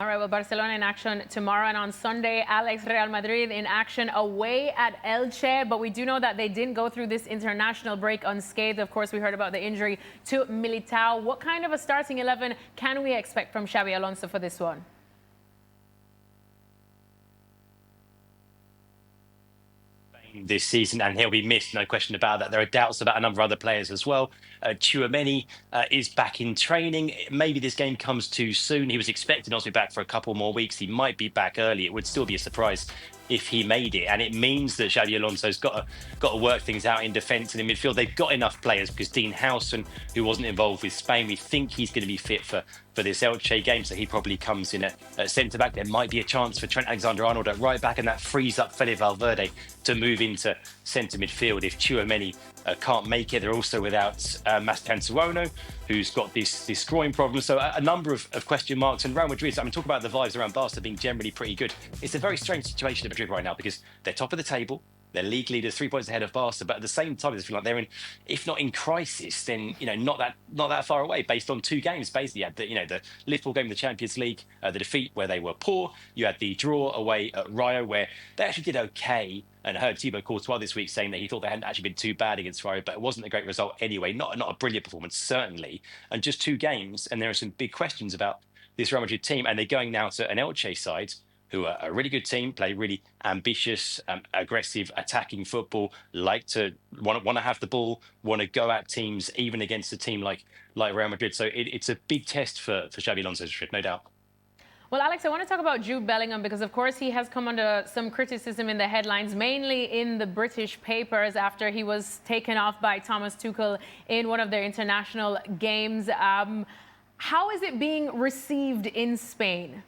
All right, well, Barcelona in action tomorrow, and on Sunday, Alex, Real Madrid in action away at Elche. But we do know that they didn't go through this international break unscathed. Of course, we heard about the injury to Militao. What kind of a starting 11 can we expect from Xabi Alonso for this one? This season, and he'll be missed, no question about that. There are doubts about a number of other players as well. Tchouaméni is back in training. Maybe this game comes too soon. He was expected not to be back for a couple more weeks. He might be back early. It would still be a surprise if he made it, and it means that Xabi Alonso's got to work things out in defence and in midfield. They've got enough players because Dean Howson, who wasn't involved with Spain, we think he's going to be fit for this Elche game, so he probably comes in at centre-back. There might be a chance for Trent Alexander-Arnold at right-back, and that frees up Fede Valverde to move into centre midfield if Tchouaméni can't make it. They're also without Mastroeni, who's got this groin problem. So a number of question marks. And Real Madrid, I mean, talk about the vibes around Barca being generally pretty good. It's a very strange situation at Madrid right now because they're top of the table. They're league leaders, 3 points ahead of Barca, but at the same time, they feel like they're in, if not in crisis, then not that far away. Based on 2 games, basically, you had the Liverpool game in the Champions League, the defeat where they were poor. You had the draw away at Rayo, where they actually did okay. And I heard Thibaut Courtois this week saying that he thought they hadn't actually been too bad against Rayo, but it wasn't a great result anyway. Not a brilliant performance, certainly. And just 2 games, and there are some big questions about this Real Madrid team, and they're going now to an Elche side who are a really good team, play really ambitious, aggressive, attacking football, like to want to have the ball, want to go at teams, even against a team like Real Madrid. So it's a big test for Xabi Alonso, no doubt. Well, Alex, I want to talk about Jude Bellingham because, of course, he has come under some criticism in the headlines, mainly in the British papers after he was taken off by Thomas Tuchel in one of their international games. How is it being received in Spain?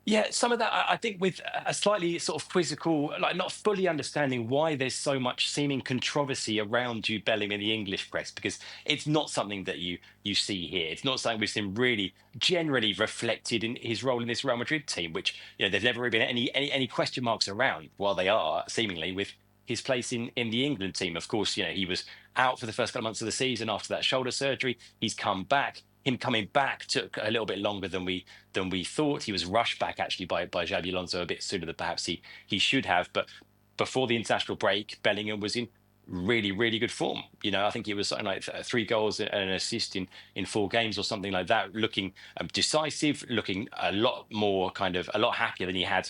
Yeah, some of that, I think, with a slightly sort of quizzical, like not fully understanding why there's so much seeming controversy around Jude Bellingham in the English press, because it's not something that you see here. It's not something we've seen really generally reflected in his role in this Real Madrid team, which, there's never really been any question marks around, while they are seemingly with his place in the England team. Of course, he was out for the first couple of months of the season after that shoulder surgery. He's come back. Him coming back took a little bit longer than we thought. He was rushed back actually by Xabi Alonso a bit sooner than perhaps he should have. But before the international break, Bellingham was in really, really good form. I think it was something like 3 goals and an assist in 4 games or something like that, looking decisive, looking a lot happier than he had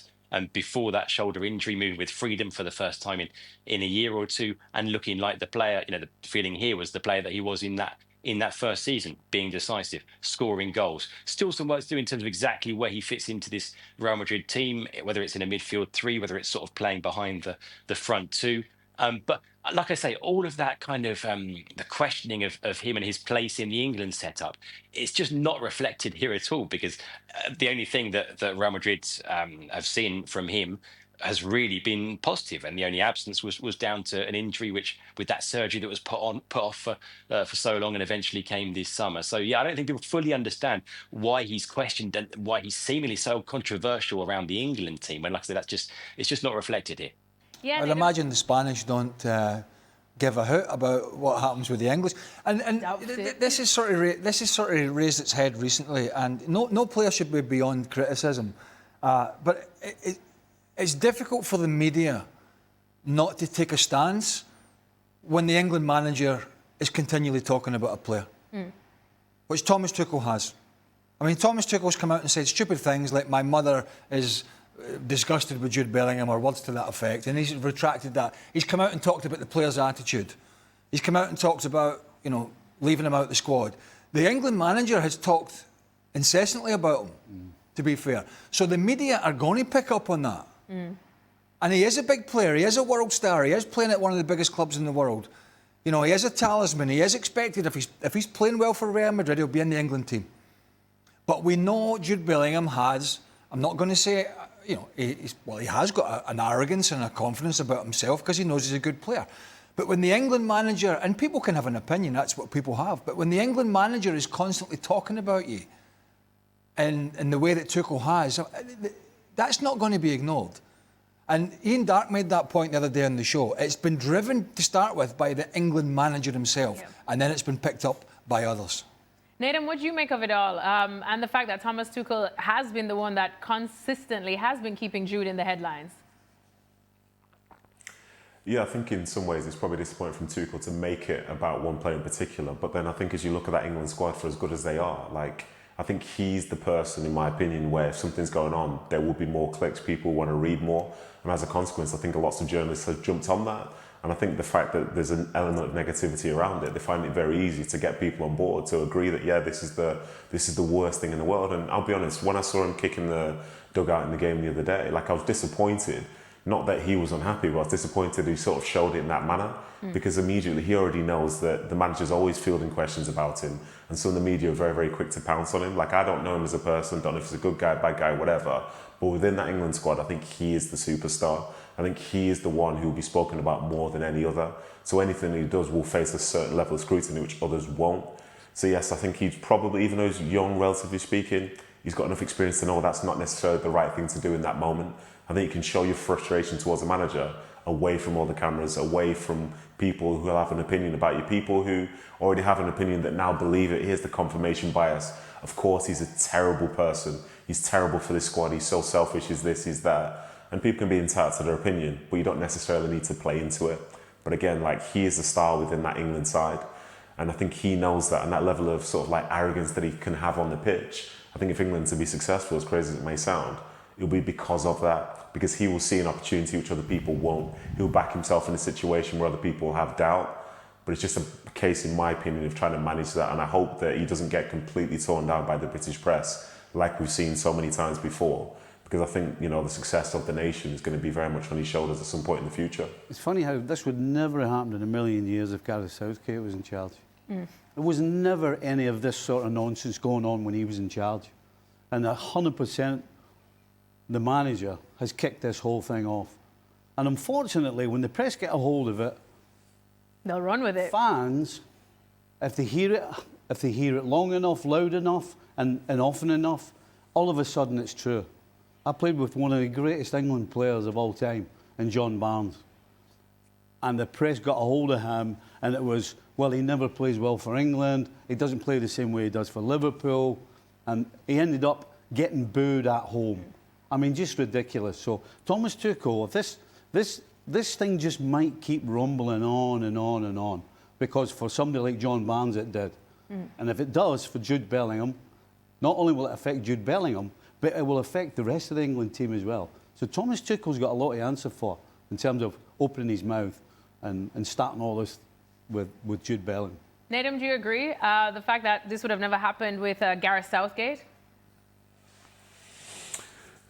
before that shoulder injury, moving with freedom for the first time in a year or two, and looking like the player, the feeling here was the player that he was in that first season, being decisive, scoring goals. Still some work to do in terms of exactly where he fits into this Real Madrid team, whether it's in a midfield 3, whether it's sort of playing behind the front 2. But like I say, all of that kind of the questioning of him and his place in the England setup, it's just not reflected here at all, because the only thing that Real Madrid have seen from him has really been positive, and the only absence was down to an injury, which with that surgery that was put off for so long and eventually came this summer. So yeah, I don't think people fully understand why he's questioned and why he's seemingly so controversial around the England team. And like I said, it's just not reflected here. Yeah, I'd imagine the Spanish don't give a hoot about what happens with the English, and this has sort of raised its head recently, and no player should be beyond criticism, but it's difficult for the media not to take a stance when the England manager is continually talking about a player, which Thomas Tuchel has. I mean, Thomas Tuchel's come out and said stupid things like "my mother is disgusted with Jude Bellingham" or words to that effect, and he's retracted that. He's come out and talked about the player's attitude. He's come out and talked about, leaving him out the squad. The England manager has talked incessantly about him, to be fair. So the media are going to pick up on that. And he is a big player. He is a world star. He is playing at one of the biggest clubs in the world. He is a talisman. He is expected, if he's playing well for Real Madrid, he'll be in the England team. But we know Jude Bellingham has, I'm not going to say, he has got an arrogance and a confidence about himself because he knows he's a good player. But when the England manager, and people can have an opinion, that's what people have, but when the England manager is constantly talking about you in the way that Tuchel has, that's not going to be ignored. And Ian Darke made that point the other day on the show. It's been driven to start with by the England manager himself, and then it's been picked up by others. Nedum, what do you make of it all? And the fact that Thomas Tuchel has been the one that consistently has been keeping Jude in the headlines. Yeah, I think in some ways it's probably disappointing from Tuchel to make it about one player in particular. But then I think as you look at that England squad, for as good as they are, like, I think he's the person, in my opinion, where if something's going on, there will be more clicks, people want to read more. And as a consequence, I think lots of journalists have jumped on that. And I think the fact that there's an element of negativity around it, they find it very easy to get people on board to agree that, yeah, this is the worst thing in the world. And I'll be honest, when I saw him kicking the dugout in the game the other day, like, I was disappointed. Not that he was unhappy, but I was disappointed he sort of showed it in that manner, because immediately he already knows that the manager's always fielding questions about him, and some of the media are very, very quick to pounce on him. Like, I don't know him as a person, don't know if he's a good guy, bad guy, whatever, but within that England squad, I think he is the superstar. I think he is the one who will be spoken about more than any other. So anything he does will face a certain level of scrutiny, which others won't. So yes, I think he's probably, even though he's young, relatively speaking, he's got enough experience to know that's not necessarily the right thing to do in that moment. I think you can show your frustration towards a manager away from all the cameras, away from people who have an opinion about you, people who already have an opinion that now believe it. Here's the confirmation bias. Of course, he's a terrible person. He's terrible for this squad. He's so selfish. He's this, he's that. And people can be entitled to their opinion, but you don't necessarily need to play into it. But again, like, he is the star within that England side. And I think he knows that, and that level of sort of like arrogance that he can have on the pitch. I think if England to be successful, as crazy as it may sound, it'll be because of that, because he will see an opportunity which other people won't. He'll back himself in a situation where other people have doubt. But it's just a case, in my opinion, of trying to manage that. And I hope that he doesn't get completely torn down by the British press, like we've seen so many times before. Because I think, you know, the success of the nation is going to be very much on his shoulders at some point in the future. It's funny how this would never have happened in a million years if Gareth Southgate was in charge. There was never any of this sort of nonsense going on when he was in charge. And 100%, the manager has kicked this whole thing off. And unfortunately, when the press get a hold of it, they'll run with it. Fans, if they hear it long enough, loud enough, and often enough, all of a sudden it's true. I played with one of the greatest England players of all time, in John Barnes. And the press got a hold of him, and it was, well, he never plays well for England, he doesn't play the same way he does for Liverpool, and he ended up getting booed at home. I mean, just ridiculous. So Thomas Tuchel, if this thing just might keep rumbling on and on and on, because for somebody like John Barnes it did. And if it does for Jude Bellingham, not only will it affect Jude Bellingham, but it will affect the rest of the England team as well. So Thomas Tuchel's got a lot to answer for in terms of opening his mouth and starting all this with Jude Bellingham. Nedum, do you agree? The fact that this would have never happened with Gareth Southgate?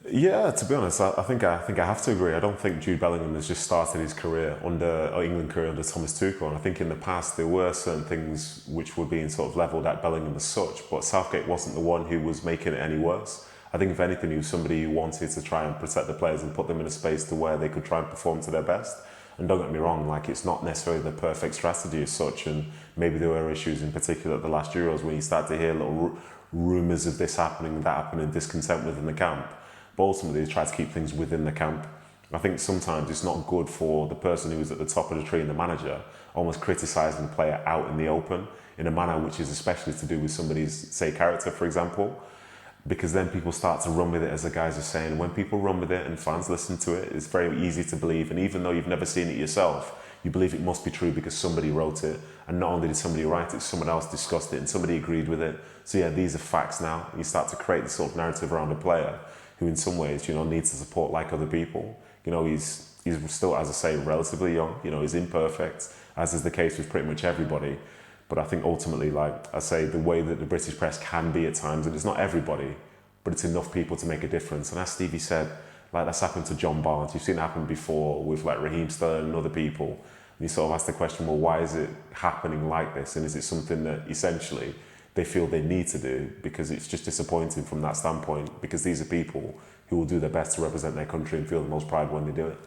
Yeah, to be honest, I think I have to agree. I don't think Jude Bellingham has just started his England career under Thomas Tuchel. And I think in the past there were certain things which were being sort of levelled at Bellingham as such, but Southgate wasn't the one who was making it any worse. I think if anything, he was somebody who wanted to try and protect the players and put them in a space to where they could try and perform to their best. And don't get me wrong, like, it's not necessarily the perfect strategy as such, and maybe there were issues in particular at the last Euros when you start to hear little rumours of this happening, that happening, discontent within the camp. But ultimately, they try to keep things within the camp. I think sometimes it's not good for the person who's at the top of the tree and the manager almost criticising the player out in the open in a manner which is especially to do with somebody's, say, character, for example. Because then people start to run with it, as the guys are saying. When people run with it and fans listen to it, it's very easy to believe. And even though you've never seen it yourself, you believe it must be true because somebody wrote it. And not only did somebody write it, someone else discussed it and somebody agreed with it. So yeah, these are facts now. You start to create this sort of narrative around a player who in some ways, you know, needs the support like other people. You know, he's still, as I say, relatively young. You know, he's imperfect, as is the case with pretty much everybody. But I think ultimately, like I say, the way that the British press can be at times, and it's not everybody, but it's enough people to make a difference. And as Stevie said, like, that's happened to John Barnes. You've seen it happen before with like Raheem Sterling and other people. And you sort of ask the question, well, why is it happening like this? And is it something that essentially they feel they need to do? Because it's just disappointing from that standpoint, because these are people who will do their best to represent their country and feel the most pride when they do it.